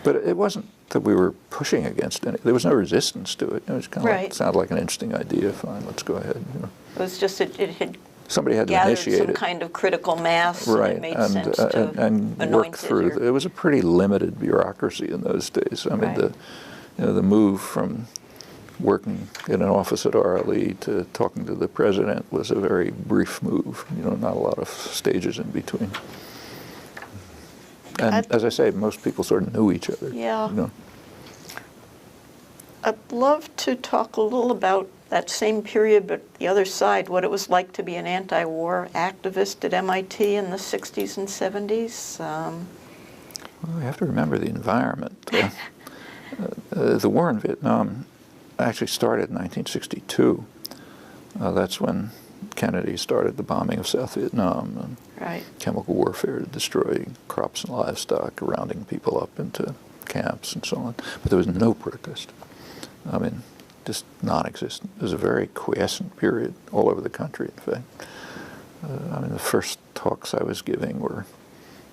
but it wasn't that we were pushing against any. There was no resistance to it. It was kind of like, sounded like an interesting idea. Fine, let's go ahead. You know. It was just it had somebody had to gathered initiate some it. kind of critical mass, and it made sense to and work through. It was a pretty limited bureaucracy in those days. I mean, the move from working in an office at RLE to talking to the president was a very brief move. You know, not a lot of stages in between. And as I say, most people sort of knew each other. Yeah. You know. I'd love to talk a little about that same period, but the other side, what it was like to be an anti-war activist at MIT in the 60s and 70s. Well, you have to remember the environment. The war in Vietnam actually started in 1962. That's when Kennedy started the bombing of South Vietnam and Right. chemical warfare to destroy crops and livestock, rounding people up into camps and so on. But there was no protest. I mean, just non-existent. It was a very quiescent period all over the country, in fact. I mean, the first talks I was giving were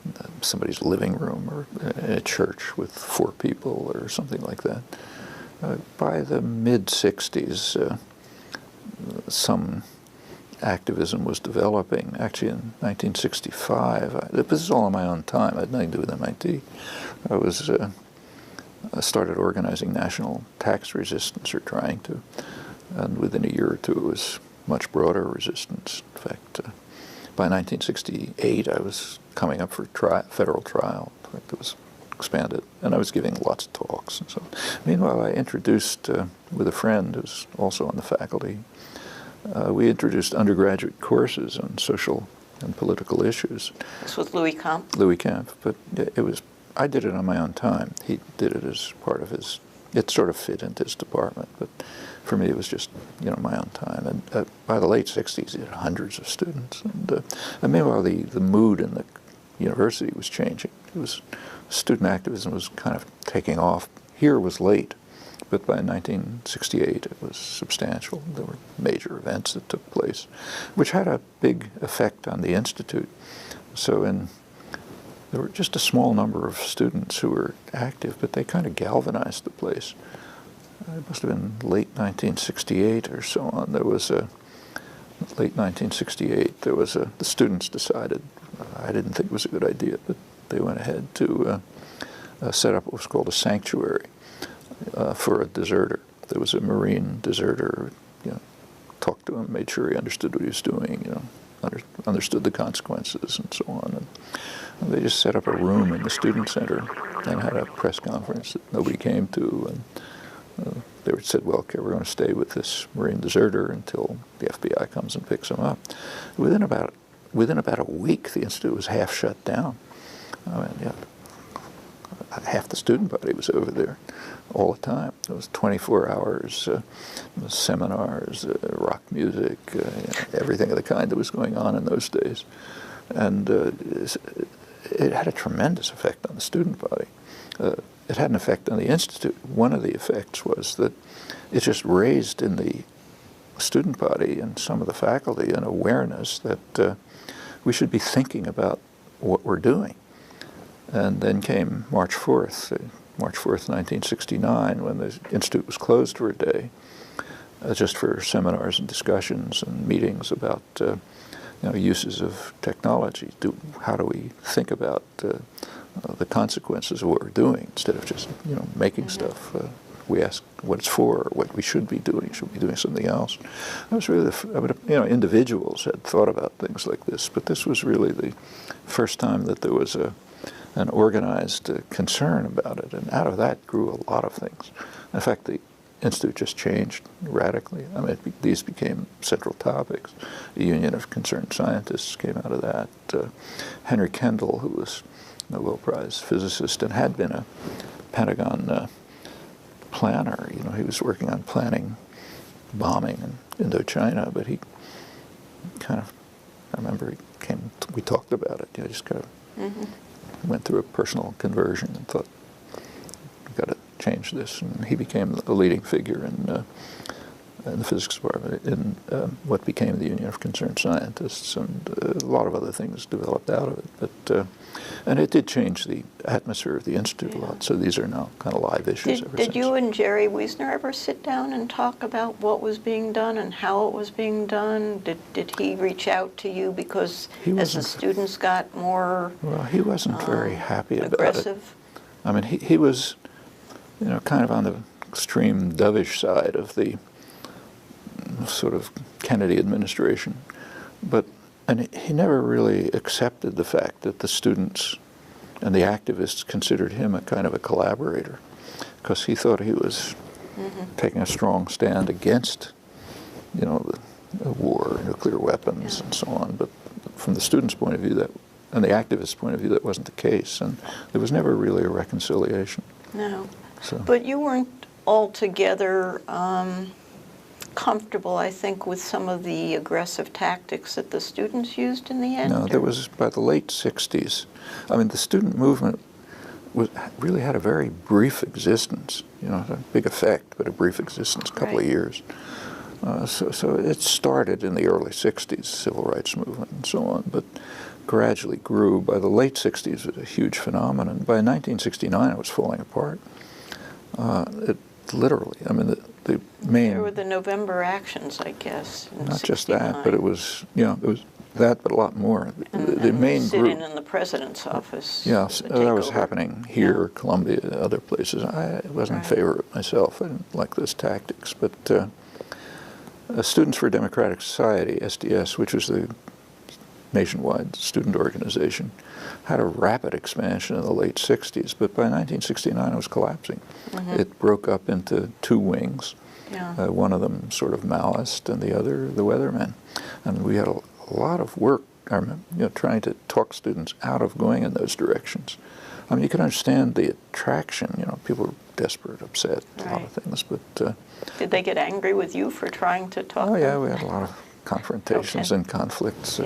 in somebody's living room or in a church with 4 people or something like that. By the mid-60s, some activism was developing. Actually, in 1965, this is all on my own time. I had nothing to do with MIT. I started organizing national tax resistance, or trying to, and within a year or two, it was much broader resistance. In fact, by 1968, I was coming up for federal trial. In fact, it was expanded, and I was giving lots of talks and so on. Meanwhile, I introduced, with a friend who's also on the faculty, we introduced undergraduate courses on social and political issues. This was Louis Kampf? Louis Kampf, but I did it on my own time. He did it as part of his, it sort of fit into his department, but for me it was just, my own time. And by the late 60s, he had hundreds of students. And meanwhile, the mood in the university was changing. Student activism was kind of taking off. Here was late, but by 1968 it was substantial. There were major events that took place, which had a big effect on the Institute. So there were just a small number of students who were active, but they kind of galvanized the place. It must have been late 1968 or so on. Late 1968, the students decided, I didn't think it was a good idea, but they went ahead to set up what was called a sanctuary for a deserter. There was a Marine deserter, talked to him, made sure he understood what he was doing, understood the consequences and so on. And they just set up a room in the student center and had a press conference that nobody came to. And they said, well, okay, we're going to stay with this Marine deserter until the FBI comes and picks him up. Within about a week, the Institute was half shut down. I mean, half the student body was over there all the time. It was 24 hours, seminars, rock music, everything of the kind that was going on in those days. And it had a tremendous effect on the student body. It had an effect on the Institute. One of the effects was that it just raised in the student body and some of the faculty an awareness that we should be thinking about what we're doing. And then came March 4th, 1969, when the Institute was closed for a day, just for seminars and discussions and meetings about uses of technology. How do we think about the consequences of what we're doing instead of just making stuff? We ask what it's for, or what we should be doing. Should we be doing something else? That was really individuals had thought about things like this, but this was really the first time that there was an organized concern about it, and out of that grew a lot of things. In fact, the Institute just changed radically. I mean, these became central topics. The Union of Concerned Scientists came out of that. Henry Kendall, who was a Nobel Prize physicist and had been a Pentagon planner, he was working on planning bombing in Indochina, but he kind of, I remember we talked about it, just kind of went through a personal conversion and thought, we've got to change this. And he became a leading figure in the physics department in what became the Union of Concerned Scientists, and a lot of other things developed out of it. But and it did change the atmosphere of the Institute a lot, so these are now kind of live issues ever since. Did you and Jerry Wiesner ever sit down and talk about what was being done and how it was being done? Did he reach out to you because as the students got more Well, he wasn't very happy about aggressive? it. I mean, he was, kind of on the extreme dovish side of the sort of Kennedy administration, and he never really accepted the fact that the students and the activists considered him a kind of a collaborator, because he thought he was taking a strong stand against, the war, nuclear weapons, and so on. But from the students' point of view, and the activists' point of view, that wasn't the case, and there was never really a reconciliation. No. So. But you weren't altogether comfortable, I think, with some of the aggressive tactics that the students used in the end? No, there was, by the late 60s, I mean, the student movement really had a very brief existence, you know, a big effect, but a brief existence, a couple of years. So it started in the early 60s, civil rights movement and so on, but gradually grew. By the late 60s, it was a huge phenomenon. By 1969, it was falling apart. It literally, I mean, the main... There were the November actions, I guess. Not just that, but it was, you know, it was that, but a lot more. The main sitting group... in the president's office. Yeah, that was happening here, Columbia, other places. I wasn't in favor of it myself. I didn't like those tactics, but Students for a Democratic Society, SDS, which was the nationwide student organization, had a rapid expansion in the late 60s, but by 1969 it was collapsing. It broke up into two wings, one of them sort of Maoist and the other the Weathermen. And we had a lot of work, I remember, you know, trying to talk students out of going in those directions. I mean, you can understand the attraction, you know, people were desperate, upset, a lot of things, but... Did they get angry with you for trying to talk? Oh, yeah, we had a lot of confrontations and conflicts.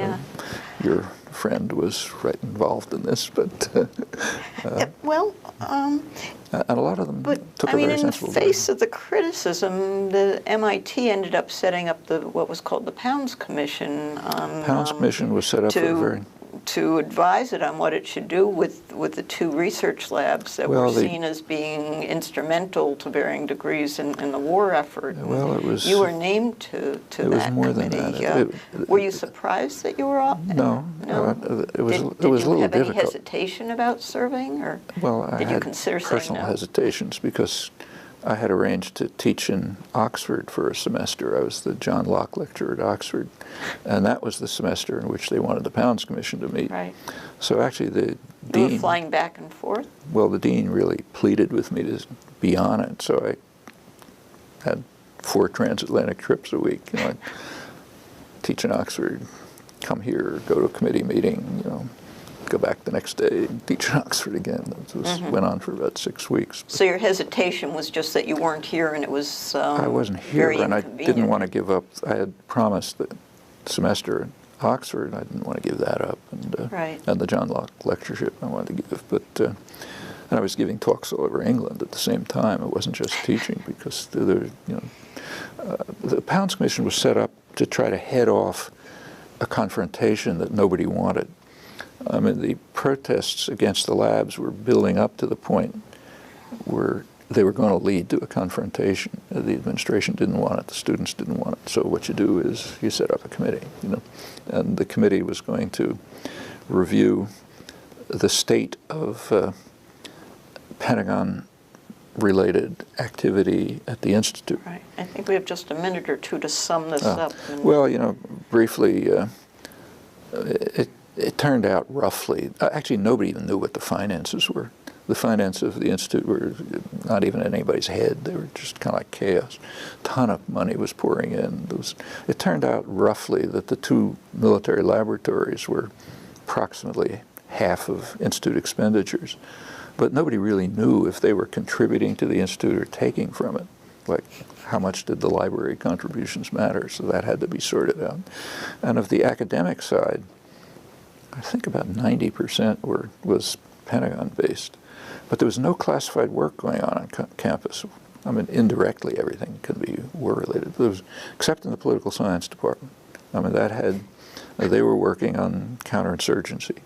Your friend was right involved in this, but... and a lot of them took a very sensible... in the face of the criticism, the MIT ended up setting up what was called the Pounds Commission. Pounds Commission was set up to advise it on what it should do with the two research labs that were seen as being instrumental to varying degrees in the war effort. Well, it was... You were named to that committee. It was more than that. Were you surprised that you were off? No. It was a little difficult. Did you have any hesitation about serving, or did you consider saying no? Personal hesitations, because I had arranged to teach in Oxford for a semester. I was the John Locke lecturer at Oxford, and that was the semester in which they wanted the Pounds Commission to meet. Right. So actually the dean... You were flying back and forth? Well, the dean really pleaded with me to be on it, so I had 4 transatlantic trips a week. You know, I'd teach in Oxford, come here, go to a committee meeting, you know, go back the next day and teach in Oxford again. It went on for about 6 weeks. So your hesitation was just that you weren't here and it was I wasn't here, and I didn't want to give up. I had promised the semester at Oxford, and I didn't want to give that up. And the John Locke lectureship I wanted to give. But and I was giving talks all over England at the same time. It wasn't just teaching, because the Pounds Commission was set up to try to head off a confrontation that nobody wanted. I mean, the protests against the labs were building up to the point where they were going to lead to a confrontation. The administration didn't want it, the students didn't want it. So what you do is you set up a committee, you know, and the committee was going to review the state of Pentagon-related activity at the Institute. Right. I think we have just a minute or two to sum this up. Well, you know, briefly, it turned out roughly, actually nobody even knew what the finances were. The finances of the Institute were not even in anybody's head. They were just kind of like chaos. A ton of money was pouring in. It turned out roughly that the 2 military laboratories were approximately half of Institute expenditures. But nobody really knew if they were contributing to the Institute or taking from it. Like, how much did the library contributions matter? So that had to be sorted out. And of the academic side, I think about 90% was Pentagon-based. But there was no classified work going on campus. I mean, indirectly everything can be war-related, except in the political science department. I mean, they were working on counterinsurgency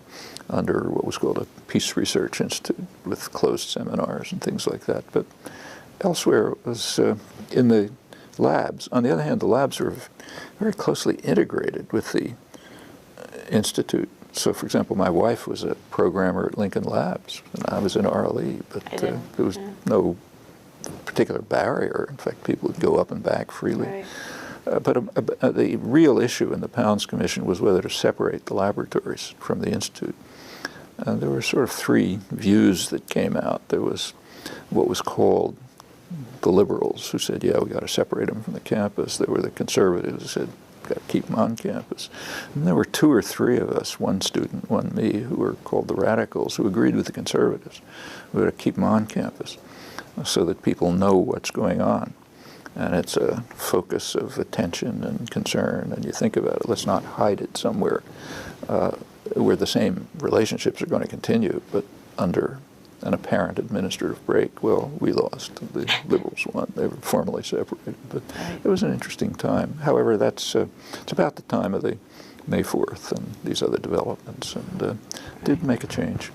under what was called a Peace Research Institute with closed seminars and things like that. But elsewhere it was in the labs. On the other hand, the labs were very closely integrated with the Institute. So, for example, my wife was a programmer at Lincoln Labs, and I was in RLE, but there was no particular barrier. In fact, people would go up and back freely. Right. But the real issue in the Pounds Commission was whether to separate the laboratories from the Institute. There were sort of 3 views that came out. There was what was called the liberals, who said, yeah, we got to separate them from the campus. There were the conservatives who said, got to keep them on campus. And there were 2 or 3 of us, one student, one me, who were called the radicals, who agreed with the conservatives. We had to keep them on campus. so that people know what's going on. And it's a focus of attention and concern, and you think about it. Let's not hide it somewhere where the same relationships are going to continue, but under an apparent administrative break. Well, we lost. The liberals won. They were formally separated. But it was an interesting time. However, it's about the time of the May 4th and these other developments, and did make a change.